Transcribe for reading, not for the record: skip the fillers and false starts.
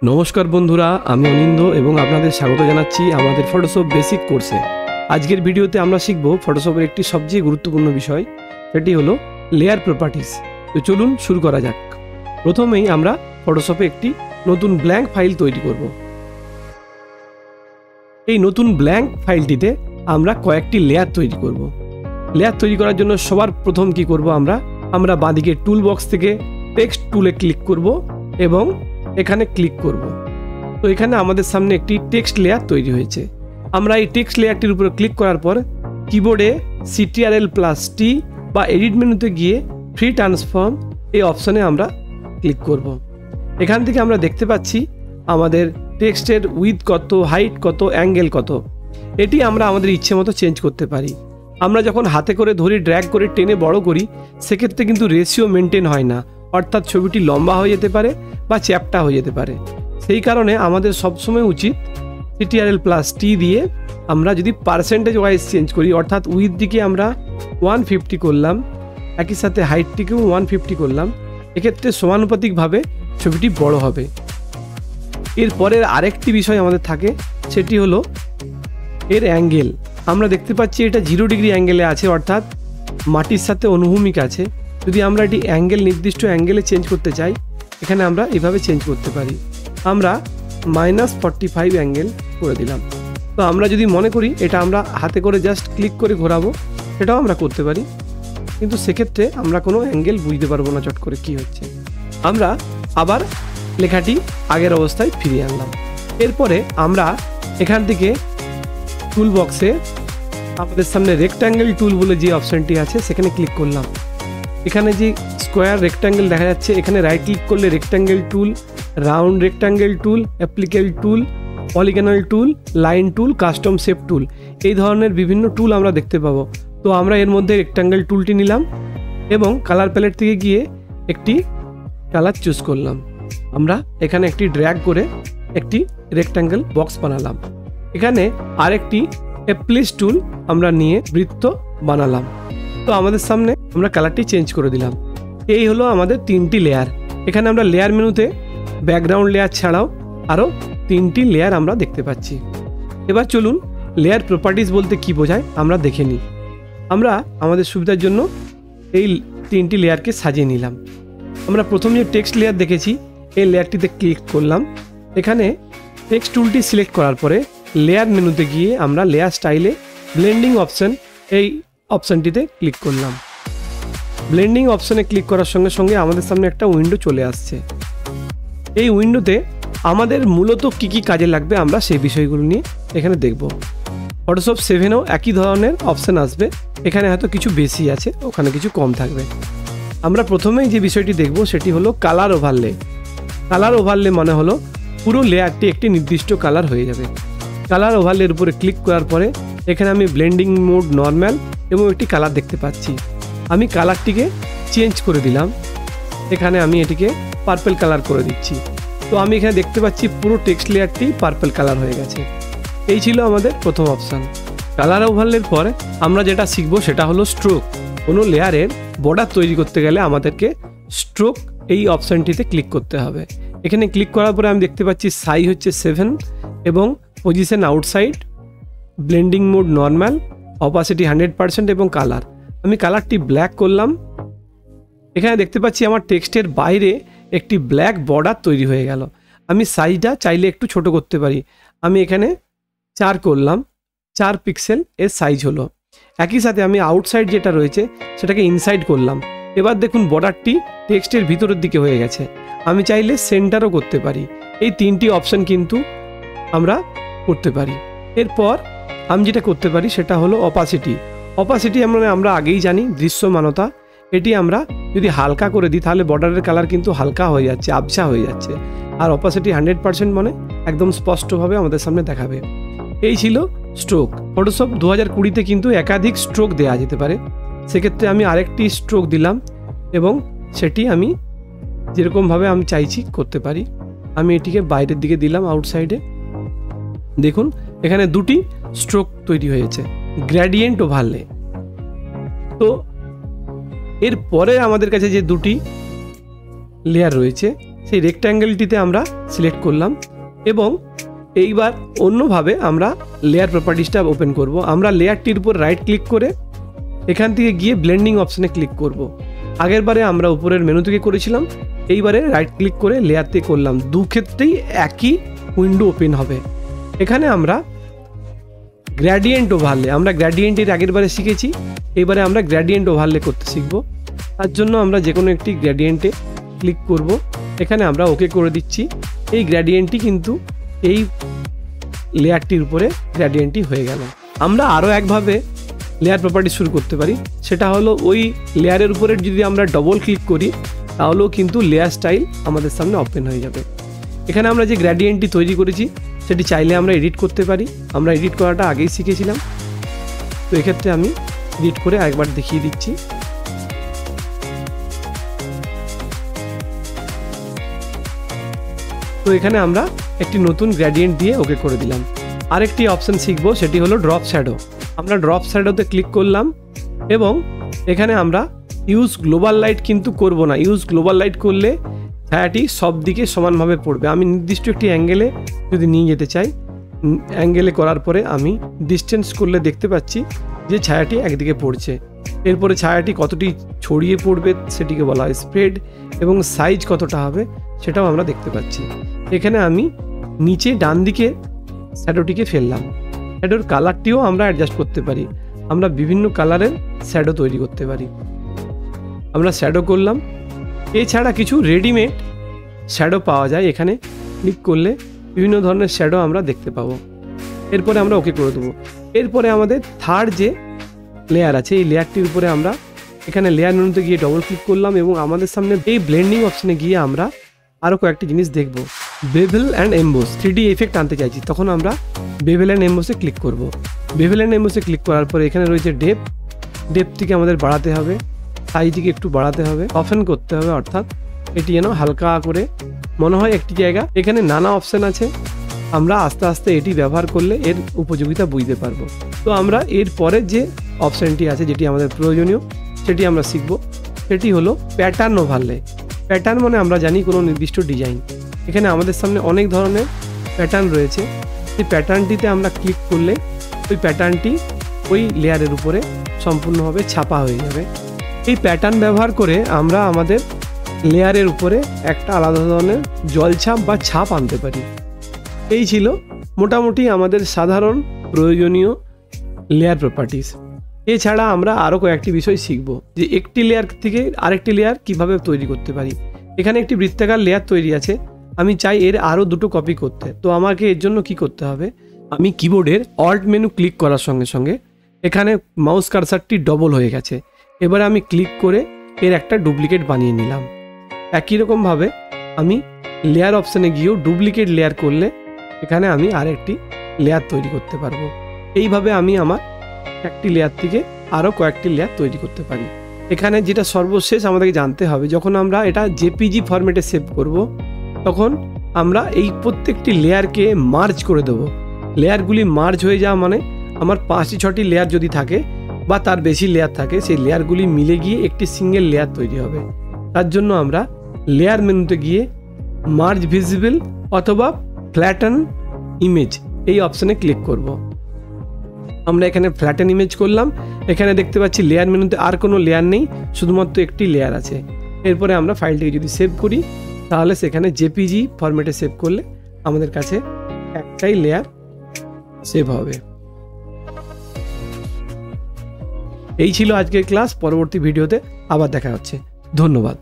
নমস্কার বন্ধুরা, আমি অনিন্দ এবং আপনাদের স্বাগত জানাচ্ছি আমাদের ফটোশপ বেসিক কোর্সে। আজকের ভিডিওতে আমরা শিখব ফটোশপের একটি সবচেয়ে গুরুত্বপূর্ণ বিষয়, সেটি হলো লেয়ার প্রপার্টিস। তো চলুন শুরু করা যাক। প্রথমেই আমরা ফটোশপে একটি নতুন ব্ল্যাঙ্ক ফাইল তৈরি করব। এই নতুন ব্ল্যাঙ্ক ফাইলটিতে আমরা কয়েকটি লেয়ার তৈরি করব। লেয়ার তৈরি করার জন্য সবার প্রথম কি করব, আমরা বাঁদিকে টুল বক্স থেকে টেক্সট টুলে ক্লিক করব এবং এখানে ক্লিক করব। তো এখানে আমাদের সামনে একটি টেক্সট লেয়ার তৈরি হয়েছে। আমরা এই টেক্সট লেয়ারটির উপরে ক্লিক করার পর কিবোর্ডে CTRL+T বা এডিট মেনুতে গিয়ে ফ্রি ট্রান্সফর্ম এই অপশনে আমরা ক্লিক করব। এখান থেকে আমরা দেখতে পাচ্ছি আমাদের টেক্সটের উইথ কত, হাইট কত, অ্যাঙ্গেল কত, এটি আমরা আমাদের ইচ্ছে মতো চেঞ্জ করতে পারি। আমরা যখন হাতে করে ধরি, ড্র্যাগ করে টেনে বড় করি, সেক্ষেত্রে কিন্তু রেশিও মেনটেন হয় না, অর্থাৎ ছবিটি লম্বা হয়ে যেতে পারে বা চ্যাপ্টা হয়ে যেতে পারে। সেই কারণে আমাদের সবসময় উচিত CTRL+T দিয়ে আমরা যদি পার্সেন্টেজ ওয়াইজ চেঞ্জ করি, অর্থাৎ উইথ দিকে আমরা 150 করলাম, একই সাথে হাইটটিকেও 150 করলাম, এক্ষেত্রে সমানুপাতিকভাবে ছবিটি বড় হবে। এরপরের আরেকটি বিষয় আমাদের থাকে, সেটি হলো এর অ্যাঙ্গেল। আমরা দেখতে পাচ্ছি এটা 0 ডিগ্রি অ্যাঙ্গেলে আছে, অর্থাৎ মাটির সাথে অনুভূমিক আছে। যদি আমরা এটি অ্যাঙ্গেল নির্দিষ্ট অ্যাঙ্গেলে চেঞ্জ করতে চাই, এখানে আমরা এভাবে চেঞ্জ করতে পারি। আমরা -45 অ্যাঙ্গেল করে দিলাম। তো আমরা যদি মনে করি এটা আমরা হাতে করে জাস্ট ক্লিক করে ঘোরাবো, সেটাও আমরা করতে পারি, কিন্তু সেক্ষেত্রে আমরা কোনো অ্যাঙ্গেল বুঝতে পারবো না চট করে কি হচ্ছে। আমরা আবার লেখাটি আগের অবস্থায় ফিরিয়ে আনলাম। এরপরে আমরা এখান থেকে টুল বক্সে আমাদের সামনে রেক্ট্যাঙ্গেল টুল বলে যে অপশানটি আছে সেখানে ক্লিক করলাম। এখানে যে স্কোয়ার রেক্ট্যাঙ্গেল দেখা যাচ্ছে, এখানে রাইট ক্লিক করলে রেক্ট্যাঙ্গেল টুল, রাউন্ড রেক্ট্যাঙ্গেল টুল, অ্যাপ্লিকেল টুল, পলিগনাল টুল, লাইন টুল, কাস্টম শেপ টুল, এই ধরনের বিভিন্ন টুল আমরা দেখতে পাবো। তো আমরা এর মধ্যে রেক্ট্যাঙ্গেল টুলটি নিলাম এবং কালার প্যালেট থেকে গিয়ে একটি কালার চুজ করলাম। আমরা এখানে একটি ড্র্যাগ করে একটি রেক্ট্যাঙ্গেল বক্স বানালাম। এখানে আরেকটি অ্যাপ্লিস টুল আমরা নিয়ে বৃত্ত বানালাম। তো আমাদের সামনে আমরা কালারটি চেঞ্জ করে দিলাম। এই হলো আমাদের 3টি লেয়ার। এখানে আমরা লেয়ার মেনুতে ব্যাকগ্রাউন্ড লেয়ার ছাড়াও আরও 3টি লেয়ার আমরা দেখতে পাচ্ছি। এবার চলুন লেয়ার প্রপার্টিস বলতে কি বোঝায় আমরা দেখে নিই। আমরা আমাদের সুবিধার জন্য এই 3টি লেয়ারকে সাজিয়ে নিলাম। আমরা প্রথম যে টেক্সট লেয়ার দেখেছি, এই লেয়ারটিতে ক্লিক করলাম। এখানে টেক্সট টুলটি সিলেক্ট করার পরে লেয়ার মেনুতে গিয়ে আমরা লেয়ার স্টাইলে ব্লেন্ডিং অপশান, এই অপশানটিতে ক্লিক করলাম। ব্লেন্ডিং অপশানে ক্লিক করার সঙ্গে সঙ্গে আমাদের সামনে একটা উইন্ডো চলে আসছে। এই উইন্ডোতে আমাদের মূলত কি কি কাজে লাগবে আমরা সেই বিষয়গুলো নিয়ে এখানে দেখব। ফটোশপ 7-এও একই ধরনের অপশান আসবে, এখানে হয়তো কিছু বেশি আছে, ওখানে কিছু কম থাকবে। আমরা প্রথমেই যে বিষয়টি দেখব সেটি হলো কালার ওভারলে। কালার ওভারলে মানে হলো পুরো লেয়ারটি একটি নির্দিষ্ট কালার হয়ে যাবে। কালার ওভারলের উপরে ক্লিক করার পরে এখানে আমি ব্লেন্ডিং মোড নর্মাল এবং একটি কালার দেখতে পাচ্ছি। আমি কালারটিকে চেঞ্জ করে দিলাম। এখানে আমি এটিকে পার্পল কালার করে দিচ্ছি। তো আমি এখানে দেখতে পাচ্ছি পুরো টেক্সট লেয়ারটি পার্পল কালার হয়ে গেছে। এই ছিল আমাদের প্রথম অপশান। কালার ওভারলের পর আমরা যেটা শিখবো সেটা হলো স্ট্রোক। কোনো লেয়ারের বর্ডার তৈরি করতে গেলে আমাদেরকে স্ট্রোক এই অপশানটিতে ক্লিক করতে হবে। এখানে ক্লিক করার পরে আমি দেখতে পাচ্ছি সাইজ হচ্ছে 7 এবং position outside, blending mode normal, opacity 100% এবং কালার। আমি কালারটি ব্ল্যাক করলাম। এখানে দেখতে পাচ্ছি আমার টেক্সটের বাইরে একটি ব্ল্যাক বর্ডার তৈরি হয়ে গেল। আমি সাইজটা চাইলে একটু ছোট করতে পারি। আমি এখানে 4 করলাম, 4 পিক্সেল এর সাইজ হলো। একই সাথে আমি আউটসাইড যেটা রয়েছে সেটাকে ইনসাইড করলাম। এবার দেখুন বর্ডারটি টেক্সটের ভিতরের দিকে হয়ে গেছে। আমি চাইলে সেন্টারও করতে পারি। এই 3টি অপশান কিন্তু আমরা করতে পারি। এরপর আমি যেটা করতে পারি সেটা হলো অপাসিটি। অপাসিটি আমরা আগেই জানি দৃশ্যমানতা। এটি আমরা যদি হালকা করে দিই তাহলে বর্ডারের কালার কিন্তু হালকা হয়ে যাচ্ছে, আবছা হয়ে যাচ্ছে। আর অপাসিটি 100% মানে একদম স্পষ্টভাবে আমাদের সামনে দেখাবে। এই ছিল স্ট্রোক। ফটোশপ 2020-তে কিন্তু একাধিক স্ট্রোক দেওয়া যেতে পারে। সেক্ষেত্রে আমি আরেকটি স্ট্রোক দিলাম এবং সেটি আমি যেরকমভাবে আমি চাইছি করতে পারি। আমি এটিকে বাইরের দিকে দিলাম, আউটসাইডে। দেখুন এখানে 2টি স্ট্রোক তৈরি হয়েছে, গ্রেডিয়েন্ট ওভারলে। তো এরপরে আমাদের কাছে যে 2টি লেয়ার রয়েছে সেই রেক্ট্যাঙ্গেলটিতে আমরা সিলেক্ট করলাম এবং এইবার অন্যভাবে আমরা লেয়ার প্রপার্টিসটা ওপেন করব। আমরা লেয়ারটির উপর রাইট ক্লিক করে এখান থেকে গিয়ে ব্লেন্ডিং অপশানে ক্লিক করব। আগের বারে আমরা উপরের মেনু থেকে করেছিলাম, এইবারে রাইট ক্লিক করে লেয়ারতে করলাম। দু ক্ষেত্রেই একই উইন্ডো ওপেন হবে। এখানে আমরা গ্র্যাডিয়েন্ট ওভারলে, আমরা গ্র্যাডিয়েন্টের আগের বারে শিখেছি, এবারে আমরা গ্র্যাডিয়েন্ট ওভারলে করতে শিখব। তার জন্য আমরা যে কোনো একটি গ্র্যাডিয়েন্টে ক্লিক করব। এখানে আমরা ওকে করে দিচ্ছি। এই গ্র্যাডিয়েন্টটি কিন্তু এই লেয়ারটির উপরে গ্র্যাডিয়েন্টটি হয়ে গেল। আমরা আরও একভাবে লেয়ার প্রপার্টি শুরু করতে পারি, সেটা হলো ওই লেয়ারের উপরে যদি আমরা ডবল ক্লিক করি তাহলেও কিন্তু লেয়ার স্টাইল আমাদের সামনে ওপেন হয়ে যাবে। এখানে আমরা যে গ্র্যাডিয়েন্টটি তৈরি করেছি সেটি চাইলে আমরা এডিট করতে পারি। আমরা এডিট করাটা আগেই শিখেছিলাম, তো এক্ষেত্রে আমি এডিট করে একবার দেখিয়ে দিচ্ছি। তো এখানে আমরা একটি নতুন গ্র্যাডিয়েন্ট দিয়ে ওকে করে দিলাম। আরেকটি অপশন শিখব, সেটি হলো ড্রপ শ্যাডো। আমরা ড্রপ শ্যাডোতে ক্লিক করলাম এবং এখানে আমরা ইউজ গ্লোবাল লাইট কিন্তু করব না। ইউজ গ্লোবাল লাইট করলে ছায়াটি সব দিকে সমানভাবে পড়বে। আমি নির্দিষ্ট একটি অ্যাঙ্গেলে যদি নিয়ে যেতে চাই, অ্যাঙ্গেলে করার পরে আমি ডিস্টেন্স করলে দেখতে পাচ্ছি যে ছায়াটি একদিকে পড়ছে। এরপরে ছায়াটি কতটি ছড়িয়ে পড়বে সেটিকে বলা হয় স্প্রেড, এবং সাইজ কতটা হবে সেটাও আমরা দেখতে পাচ্ছি। এখানে আমি নিচে ডান দিকে শ্যাডোটিকে ফেললাম। শ্যাডোর কালারটিও আমরা অ্যাডজাস্ট করতে পারি। আমরা বিভিন্ন কালারের শ্যাডো তৈরি করতে পারি। আমরা শ্যাডো করলাম। এছাড়া কিছু রেডিমেড শ্যাডো পাওয়া যায়, এখানে ক্লিক করলে বিভিন্ন ধরনের শ্যাডো আমরা দেখতে পাবো। এরপরে আমরা ওকে করে দেবো। এরপরে আমাদের থার্ড যে লেয়ার আছে, এই লেয়ারটির উপরে আমরা এখানে লেয়ার মেনুতে গিয়ে ডবল ক্লিক করলাম এবং আমাদের সামনে এই ব্লেন্ডিং অপশানে গিয়ে আমরা আরও কয়েকটি জিনিস দেখব। Bevel and emboss 3D effect আনতে চাইছি, তখন আমরা বেভেল অ্যান্ড এমবোসে ক্লিক করব। বেভেল অ্যান্ড এমবোসে ক্লিক করার পরে এখানে রয়েছে ডেপথটিকে আমাদের বাড়াতে হবে, সাইজটিকে একটু বাড়াতে হবে, অফেন করতে হবে, অর্থাৎ এটি যেন হালকা করে মনে হয় একটি জায়গা। এখানে নানা অপশান আছে, আমরা আস্তে আস্তে এটি ব্যবহার করলে এর উপযোগিতা বুঝতে পারবো। তো আমরা এর পরের যে অপশানটি আছে যেটি আমাদের প্রয়োজনীয় সেটি আমরা শিখব। সেটি হলো প্যাটার্ন ওভারলে। প্যাটার্ন মানে আমরা জানি কোনো নির্দিষ্ট ডিজাইন। এখানে আমাদের সামনে অনেক ধরনের প্যাটার্ন রয়েছে। সেই প্যাটার্নটিতে আমরা ক্লিক করলে ওই প্যাটার্নটি ওই লেয়ারের উপরে সম্পূর্ণভাবে ছাপা হয়ে যাবে। এই প্যাটার্ন ব্যবহার করে আমরা আমাদের লেয়ারের উপরে একটা আলাদা ধরনের জলছাপ বা ছাপ আনতে পারি। এই ছিল মোটামুটি আমাদের সাধারণ প্রয়োজনীয় লেয়ার প্রপার্টিস। এছাড়া আমরা আরও কয়েকটি বিষয় শিখব, যে একটি লেয়ার থেকে আরেকটি লেয়ার কিভাবে তৈরি করতে পারি। এখানে একটি বৃত্তাকার লেয়ার তৈরি আছে, আমি চাই এর আরও দুটো কপি করতে। তো আমাকে এর জন্য কি করতে হবে, আমি কিবোর্ডের অল্ট মেনু ক্লিক করার সঙ্গে সঙ্গে এখানে মাউস কার্সারটি ডবল হয়ে গেছে। এবারে আমি ক্লিক করে এর একটা ডুপ্লিকেট বানিয়ে নিলাম। একই রকমভাবে আমি লেয়ার অপশানে গিয়েও ডুপ্লিকেট লেয়ার করলে এখানে আমি আরেকটি লেয়ার তৈরি করতে পারবো। এইভাবে আমি আমার একটি লেয়ার থেকে আরও কয়েকটি লেয়ার তৈরি করতে পারি। এখানে যেটা সর্বশেষ আমাদেরকে জানতে হবে, যখন আমরা এটা জেপিজি ফরম্যাটে সেভ করব তখন আমরা এই প্রত্যেকটি লেয়ারকে মার্জ করে দেবো। লেয়ারগুলি মার্জ হয়ে যাওয়া মানে আমার 5-6টি লেয়ার যদি থাকে বা তার বেশি লেয়ার থাকে, সেই লেয়ারগুলি মিলে গিয়ে একটি সিঙ্গেল লেয়ার তৈরি হবে। তার জন্য আমরা লেয়ার মেনুতে গিয়ে মার্জ ভিজিবল অথবা ফ্ল্যাটেন ইমেজ এই অপশানে ক্লিক করব। আমরা এখানে ফ্ল্যাটেন ইমেজ করলাম। এখানে দেখতে পাচ্ছি লেয়ার মেনুতে আর কোনো লেয়ার নেই, শুধুমাত্র একটি লেয়ার আছে। এরপরে আমরা ফাইলটিকে যদি সেভ করি তাহলে সেখানে জেপিজি ফরম্যাটে সেভ করলে আমাদের কাছে একটাই লেয়ার সেভ হবে। এই ছিল আজকের ক্লাস। পরবর্তী ভিডিওতে আবার দেখা হচ্ছে। ধন্যবাদ।